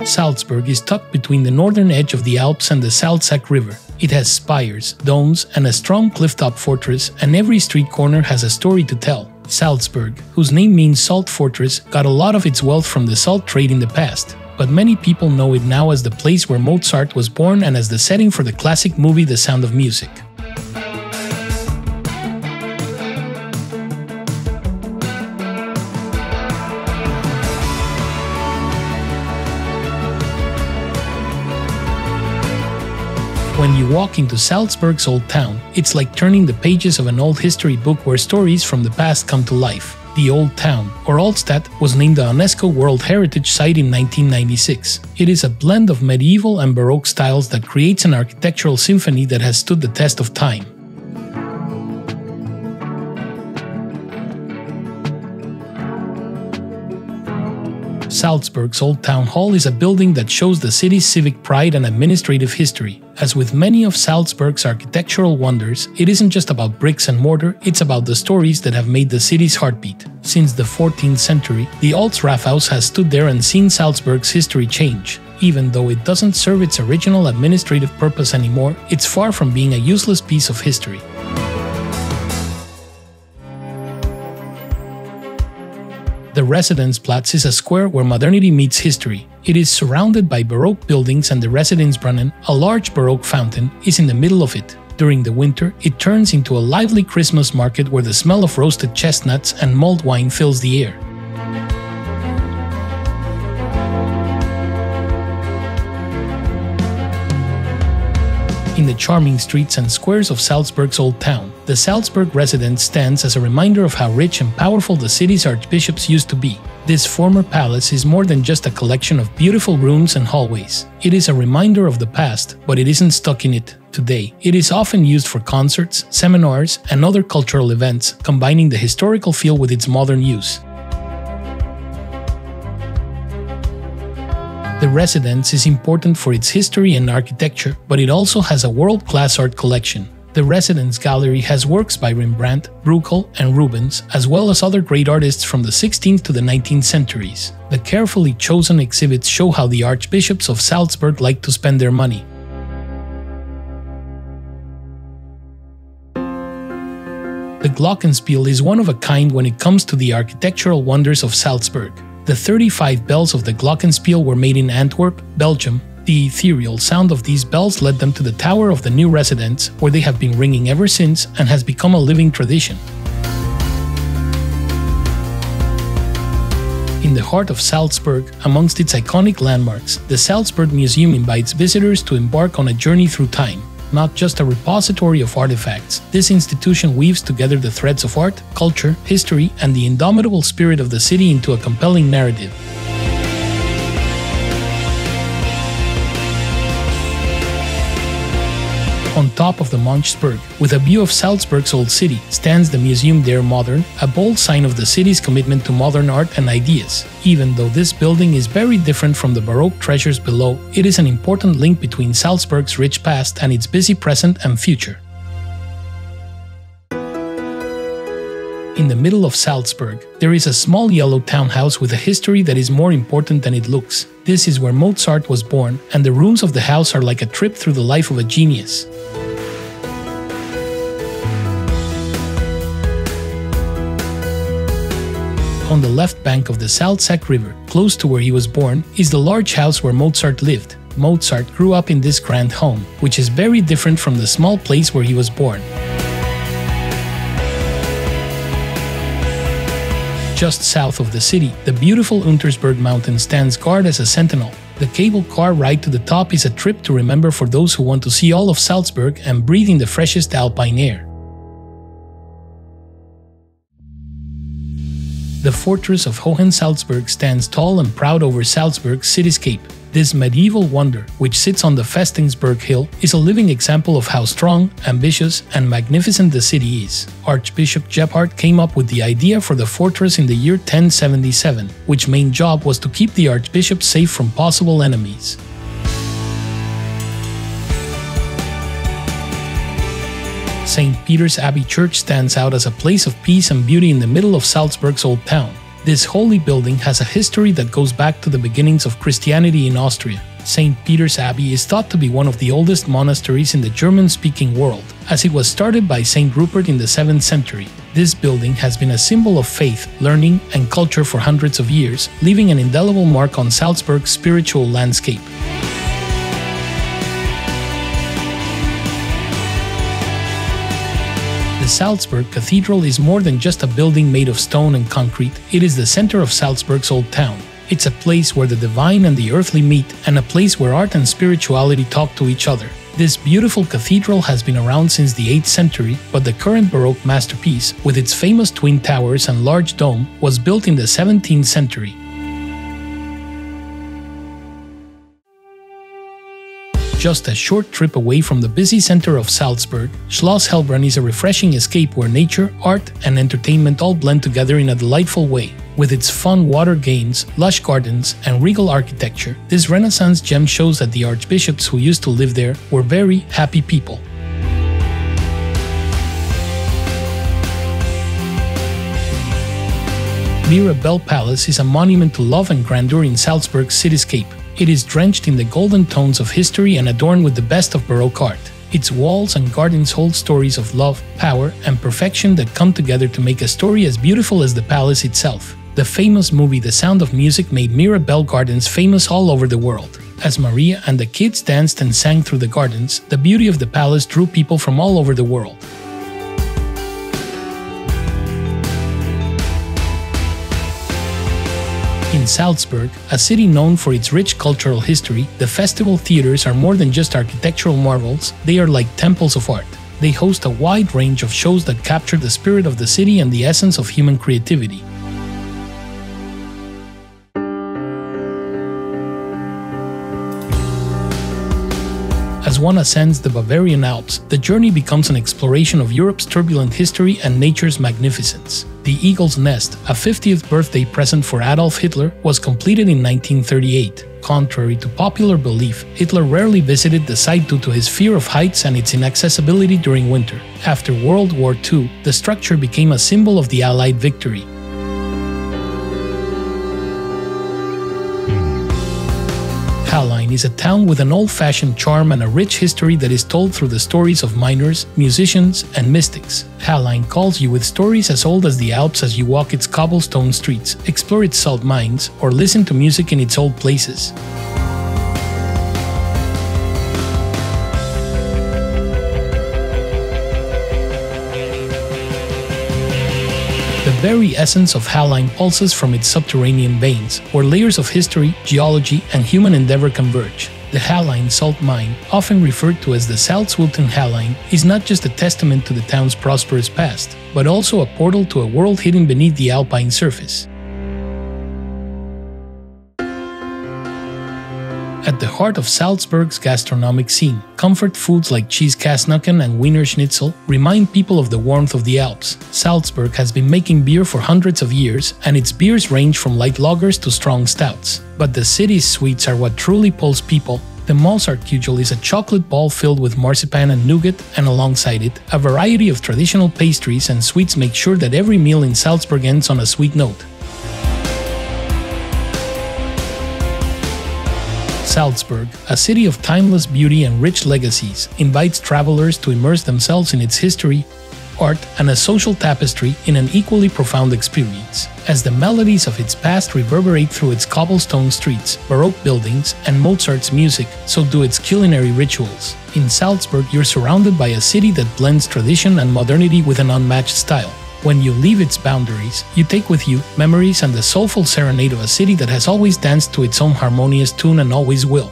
Salzburg is tucked between the northern edge of the Alps and the Salzach River. It has spires, domes, and a strong clifftop fortress, and every street corner has a story to tell. Salzburg, whose name means salt fortress, got a lot of its wealth from the salt trade in the past, but many people know it now as the place where Mozart was born and as the setting for the classic movie The Sound of Music. When you walk into Salzburg's old town, it's like turning the pages of an old history book where stories from the past come to life. The Old Town, or Altstadt, was named a UNESCO World Heritage Site in 1996. It is a blend of medieval and Baroque styles that creates an architectural symphony that has stood the test of time. Salzburg's Old Town Hall is a building that shows the city's civic pride and administrative history. As with many of Salzburg's architectural wonders, it isn't just about bricks and mortar, it's about the stories that have made the city's heartbeat. Since the 14th century, the Alts Rathaus has stood there and seen Salzburg's history change. Even though it doesn't serve its original administrative purpose anymore, it's far from being a useless piece of history. The Residenzplatz is a square where modernity meets history. It is surrounded by Baroque buildings, and the Residenzbrunnen, a large Baroque fountain, is in the middle of it. During the winter, it turns into a lively Christmas market where the smell of roasted chestnuts and mulled wine fills the air. In the charming streets and squares of Salzburg's old town, the Salzburg Residenz stands as a reminder of how rich and powerful the city's archbishops used to be. This former palace is more than just a collection of beautiful rooms and hallways. It is a reminder of the past, but it isn't stuck in it. Today, it is often used for concerts, seminars, and other cultural events, combining the historical feel with its modern use. The Residenz is important for its history and architecture, but it also has a world-class art collection. The Residenzgalerie has works by Rembrandt, Bruegel, and Rubens, as well as other great artists from the 16th to the 19th centuries. The carefully chosen exhibits show how the archbishops of Salzburg like to spend their money. The Glockenspiel is one of a kind when it comes to the architectural wonders of Salzburg. The 35 bells of the Glockenspiel were made in Antwerp, Belgium. The ethereal sound of these bells led them to the tower of the new Residenz, where they have been ringing ever since and has become a living tradition. In the heart of Salzburg, amongst its iconic landmarks, the Salzburg Museum invites visitors to embark on a journey through time. Not just a repository of artifacts, this institution weaves together the threads of art, culture, history, and the indomitable spirit of the city into a compelling narrative. On top of the Untersberg, with a view of Salzburg's old city, stands the Museum der Moderne, a bold sign of the city's commitment to modern art and ideas. Even though this building is very different from the Baroque treasures below, it is an important link between Salzburg's rich past and its busy present and future. In the middle of Salzburg, there is a small yellow townhouse with a history that is more important than it looks. This is where Mozart was born, and the rooms of the house are like a trip through the life of a genius. On the left bank of the Salzach River, close to where he was born, is the large house where Mozart lived. Mozart grew up in this grand home, which is very different from the small place where he was born. Just south of the city, the beautiful Untersberg mountain stands guard as a sentinel. The cable car ride to the top is a trip to remember for those who want to see all of Salzburg and breathe in the freshest alpine air. The fortress of Hohensalzburg stands tall and proud over Salzburg's cityscape. This medieval wonder, which sits on the Festungsberg hill, is a living example of how strong, ambitious, and magnificent the city is. Archbishop Gebhard came up with the idea for the fortress in the year 1077, which main job was to keep the archbishop safe from possible enemies. St. Peter's Abbey Church stands out as a place of peace and beauty in the middle of Salzburg's old town. This holy building has a history that goes back to the beginnings of Christianity in Austria. St. Peter's Abbey is thought to be one of the oldest monasteries in the German-speaking world, as it was started by St. Rupert in the 7th century. This building has been a symbol of faith, learning, and culture for hundreds of years, leaving an indelible mark on Salzburg's spiritual landscape. The Salzburg Cathedral is more than just a building made of stone and concrete, it is the center of Salzburg's old town. It's a place where the divine and the earthly meet, and a place where art and spirituality talk to each other. This beautiful cathedral has been around since the 8th century, but the current Baroque masterpiece, with its famous twin towers and large dome, was built in the 17th century. Just a short trip away from the busy center of Salzburg, Schloss Hellbrunn is a refreshing escape where nature, art, and entertainment all blend together in a delightful way. With its fun water games, lush gardens, and regal architecture, this Renaissance gem shows that the archbishops who used to live there were very happy people. Mirabell Palace is a monument to love and grandeur in Salzburg's cityscape. It is drenched in the golden tones of history and adorned with the best of Baroque art. Its walls and gardens hold stories of love, power, and perfection that come together to make a story as beautiful as the palace itself. The famous movie The Sound of Music made Mirabell Gardens famous all over the world. As Maria and the kids danced and sang through the gardens, the beauty of the palace drew people from all over the world. In Salzburg, a city known for its rich cultural history, the festival theaters are more than just architectural marvels, they are like temples of art. They host a wide range of shows that capture the spirit of the city and the essence of human creativity. As one ascends the Bavarian Alps, the journey becomes an exploration of Europe's turbulent history and nature's magnificence. The Eagle's Nest, a 50th birthday present for Adolf Hitler, was completed in 1938. Contrary to popular belief, Hitler rarely visited the site due to his fear of heights and its inaccessibility during winter. After World War II, the structure became a symbol of the Allied victory. Hallein is a town with an old-fashioned charm and a rich history that is told through the stories of miners, musicians, and mystics. Hallein calls you with stories as old as the Alps as you walk its cobblestone streets, explore its salt mines, or listen to music in its old places. The very essence of Hallein pulses from its subterranean veins, where layers of history, geology, and human endeavor converge. The Hallein salt mine, often referred to as the Salzwütten Hallein, is not just a testament to the town's prosperous past, but also a portal to a world hidden beneath the alpine surface. At the heart of Salzburg's gastronomic scene, comfort foods like Cheesekasnucken and Wiener Schnitzel remind people of the warmth of the Alps. Salzburg has been making beer for hundreds of years, and its beers range from light lagers to strong stouts. But the city's sweets are what truly pulls people. The Mozart Kugel is a chocolate ball filled with marzipan and nougat, and alongside it, a variety of traditional pastries and sweets make sure that every meal in Salzburg ends on a sweet note. Salzburg, a city of timeless beauty and rich legacies, invites travelers to immerse themselves in its history, art, and a social tapestry in an equally profound experience. As the melodies of its past reverberate through its cobblestone streets, Baroque buildings, and Mozart's music, so do its culinary rituals. In Salzburg, you're surrounded by a city that blends tradition and modernity with an unmatched style. When you leave its boundaries, you take with you memories and the soulful serenade of a city that has always danced to its own harmonious tune and always will.